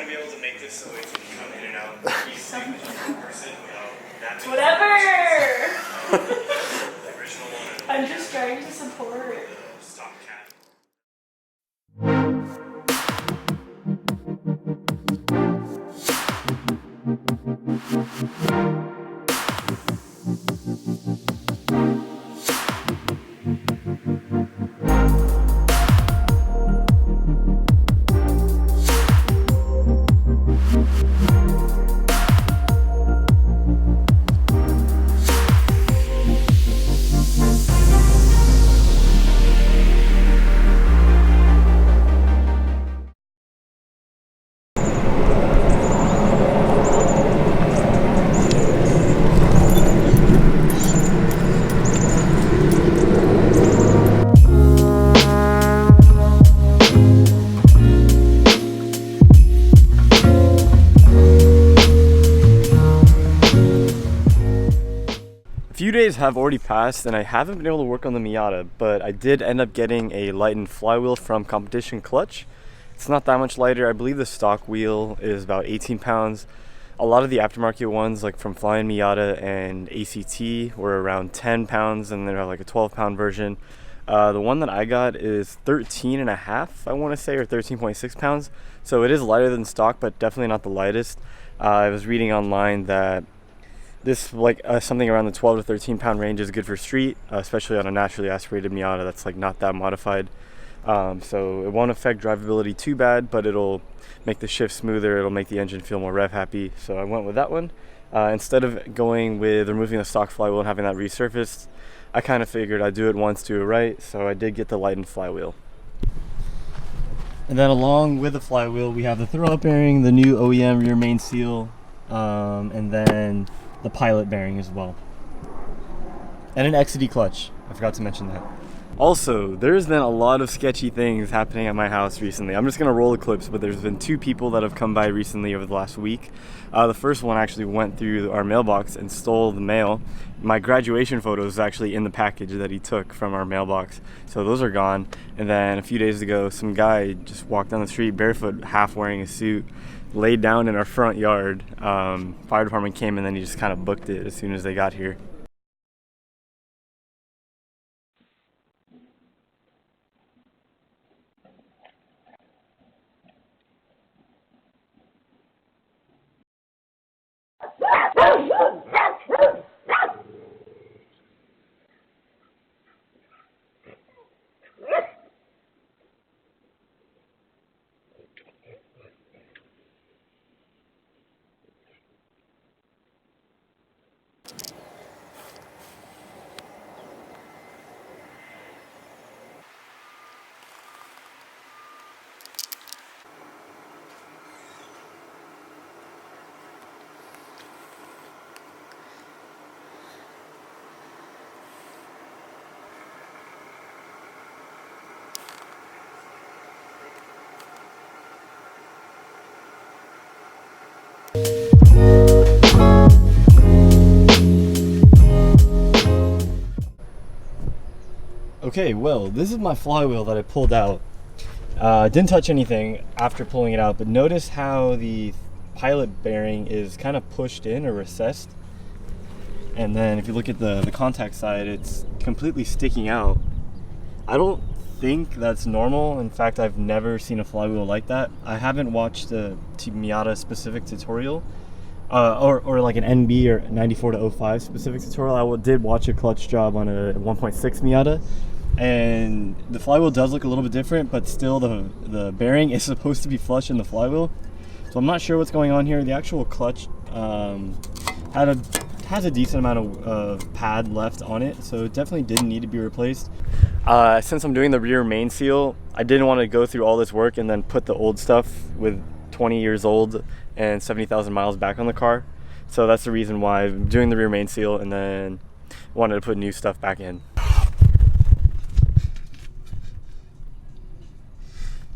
gonna be able to make this so it can come in and out easily with just one person without that. Whatever! The original one. I'm just trying to support. Stock cat. A few days have already passed and I haven't been able to work on the Miata, but I did end up getting a lightened flywheel from Competition Clutch. It's not that much lighter. I believe the stock wheel is about 18 pounds. A lot of the aftermarket ones, like from Flying Miata and ACT, were around 10 pounds, and they're like a 12-pound version. The one that I got is 13 and a half, I want to say, or 13.6 pounds. So it is lighter than stock, but definitely not the lightest. I was reading online that this, something around the 12 to 13 pound range is good for street, especially on a naturally aspirated Miata that's like not that modified. So it won't affect drivability too bad, but it'll make the shift smoother. It'll make the engine feel more rev happy. So I went with that one. Instead of going with removing the stock flywheel and having that resurfaced, I kind of figured I'd do it once, do it right. So I did get the lightened flywheel. And then along with the flywheel, we have the throttle bearing, the new OEM rear main seal, and then the pilot bearing as well, and an XD clutch. I forgot to mention that. Also, there's been a lot of sketchy things happening at my house recently. I'm just gonna roll the clips, but there's been two people that have come by recently over the last week. The first one actually went through our mailbox and stole the mail. My graduation photo is actually in the package that he took from our mailbox, so those are gone. And then a few days ago, some guy just walked down the street barefoot, half wearing a suit, laid down in our front yard. Fire department came and then he just kind of booked it as soon as they got here. Okay, well, this is my flywheel that I pulled out. Didn't touch anything after pulling it out, but notice how the pilot bearing is kind of pushed in or recessed. And then if you look at the contact side, it's completely sticking out. I don't think that's normal. In fact, I've never seen a flywheel like that. I haven't watched a Miata specific tutorial, or like an NB or 94 to 05 specific tutorial. I did watch a clutch job on a 1.6 Miata, and the flywheel does look a little bit different, but still the bearing is supposed to be flush in the flywheel. So I'm not sure what's going on here. The actual clutch has a decent amount of pad left on it, so it definitely didn't need to be replaced. Since I'm doing the rear main seal, I didn't want to go through all this work and then put the old stuff with 20 years old and 70,000 miles back on the car. So that's the reason why I'm doing the rear main seal, and then wanted to put new stuff back in.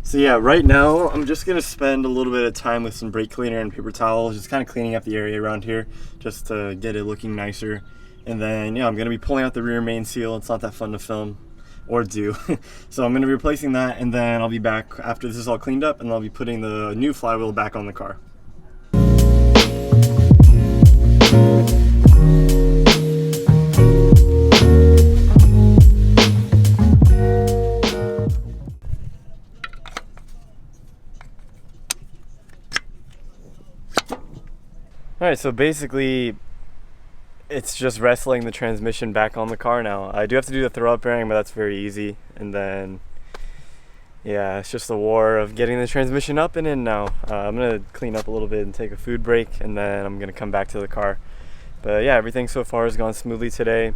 So yeah, right now I'm just gonna spend a little bit of time with some brake cleaner and paper towels, just kind of cleaning up the area around here just to get it looking nicer. And then yeah, I'm gonna be pulling out the rear main seal. It's not that fun to film, or do. So I'm going to be replacing that, and then I'll be back after this is all cleaned up, and I'll be putting the new flywheel back on the car. Alright, so basically it's just wrestling the transmission back on the car now. I do have to do the throw-up bearing, but that's very easy. And then, yeah, it's just the war of getting the transmission up and in now. I'm going to clean up a little bit and take a food break, and then I'm going to come back to the car. But yeah, everything so far has gone smoothly today.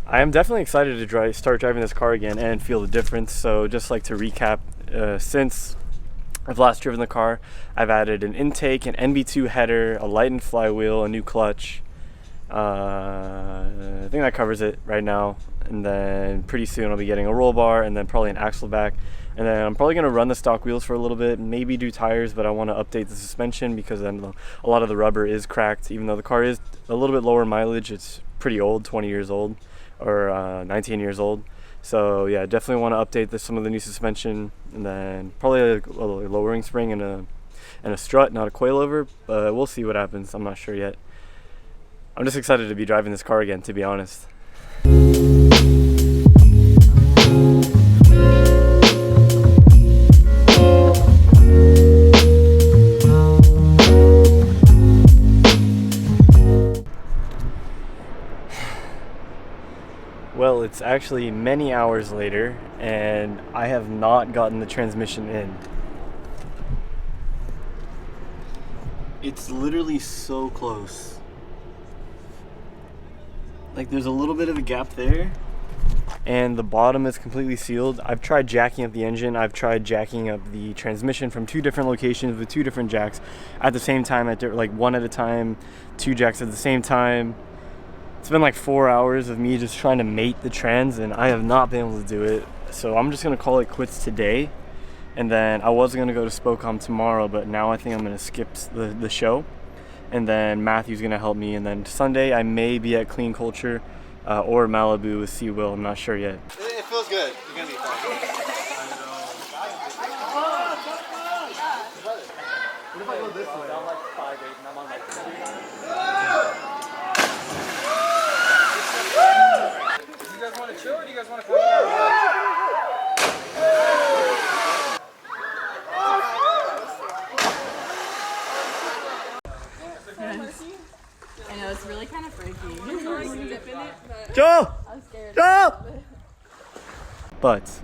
I am definitely excited to start driving this car again and feel the difference. So just like to recap, since I've last driven the car, I've added an intake, an NB2 header, a lightened flywheel, a new clutch. I think that covers it right now. And then pretty soon I'll be getting a roll bar and then probably an axle back. And then I'm probably going to run the stock wheels for a little bit, maybe do tires, but I want to update the suspension because then a lot of the rubber is cracked. Even though the car is a little bit lower mileage, it's pretty old, 20 years old or 19 years old. So yeah, definitely want to update some of the new suspension, and then probably a lowering spring and a strut, not a coilover, but we'll see what happens. I'm not sure yet. I'm just excited to be driving this car again, to be honest. Well, it's actually many hours later, and I have not gotten the transmission in. It's literally so close. Like, there's a little bit of a gap there, and the bottom is completely sealed. I've tried jacking up the engine. I've tried jacking up the transmission from 2 different locations with 2 different jacks at the same time, like one at a time, 2 jacks at the same time. It's been like 4 hours of me just trying to mate the trans, and I have not been able to do it. So I'm just going to call it quits today. And then I was going to go to Spokane tomorrow, but now I think I'm going to skip the show. And then Matthew's going to help me. And then Sunday I may be at Clean Culture or Malibu with Sea Will. I'm not sure yet. It feels good. You're going to be fine. What if I go this way? I'm like 5'8" and I'm on like 3. Do you guys want to chill or do you guys want to come out? I know, it's really kind of freaky. I was dipping it, but Joe! I was scared. Joe! But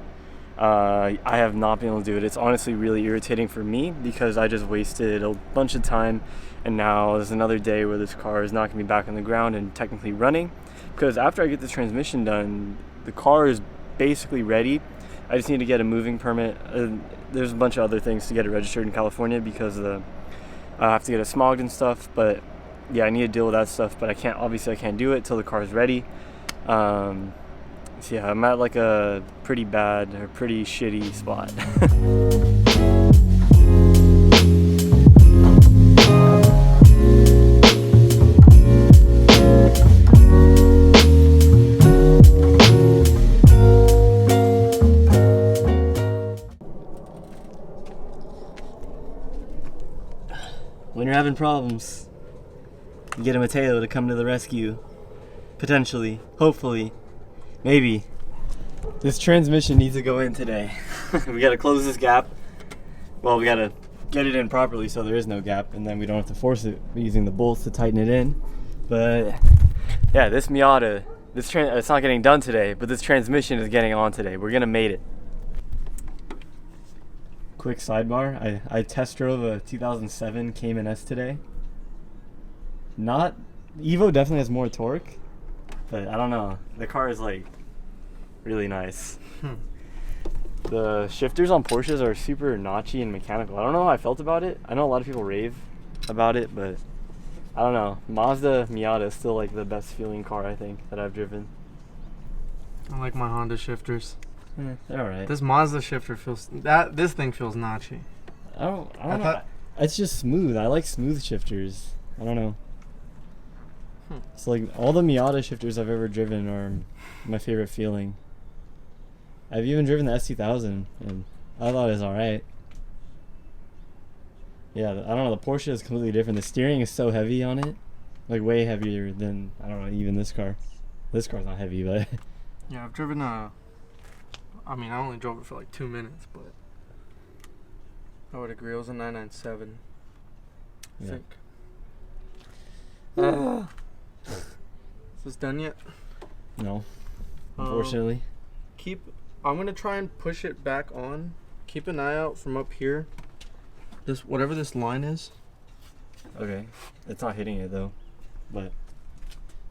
I have not been able to do it. It's honestly really irritating for me because I just wasted a bunch of time, and now there's another day where this car is not going to be back on the ground and technically running. Because after I get the transmission done, the car is basically ready. I just need to get a moving permit. There's a bunch of other things to get it registered in California because I have to get it smogged and stuff. But yeah, I need to deal with that stuff. But I can't do it till the car is ready. So yeah, I'm at like a pretty shitty spot. When you're having problems, you get a Mateo to come to the rescue. Potentially, hopefully, maybe. This transmission needs to go in today. We gotta close this gap. Well, we gotta get it in properly so there is no gap, and then we don't have to force it using the bolts to tighten it in. But yeah, this Miata, it's not getting done today, but this transmission is getting on today. We're gonna mate it. Quick sidebar, I test drove a 2007 Cayman S today. Evo definitely has more torque, but I don't know. The car is like really nice. The shifters on Porsches are super notchy and mechanical. I don't know how I felt about it. I know a lot of people rave about it, but I don't know. Mazda Miata is still like the best feeling car I think that I've driven. I like my Honda shifters. They're alright. This Mazda shifter this thing feels notchy. I don't know. It's just smooth. I like smooth shifters. I don't know. It's like all the Miata shifters I've ever driven are my favorite feeling. I've even driven the S2000 and I thought it was alright. Yeah, I don't know, the Porsche is completely different. The steering is so heavy on it. Like way heavier than, I don't know, even this car. This car's not heavy, but Yeah, I've driven I mean, I only drove it for like 2 minutes, but I would agree. It was a 997. I yeah. think. Is this done yet? No, unfortunately. I'm gonna try and push it back on. Keep an eye out from up here. Whatever this line is. Okay, it's not hitting it though, but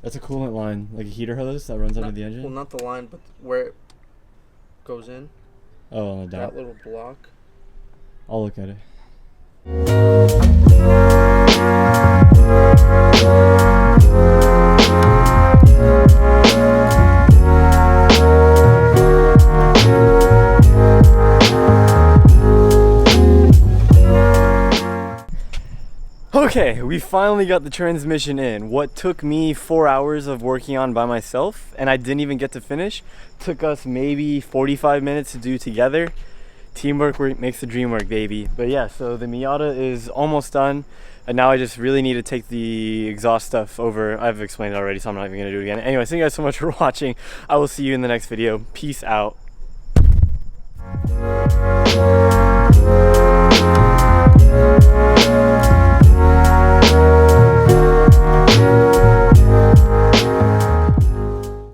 that's a coolant line, like a heater hose that runs under the engine. Well, not the line, but where it goes in. Oh, on the dot. That little block. I'll look at it. Okay, we finally got the transmission in. What took me 4 hours of working on by myself, and I didn't even get to finish, took us maybe 45 minutes to do together. Teamwork makes the dream work, baby. But yeah, so the Miata is almost done, and now I just really need to take the exhaust stuff over. I've explained it already, so I'm not even gonna do it again. Anyway, thank you guys so much for watching. I will see you in the next video. Peace out.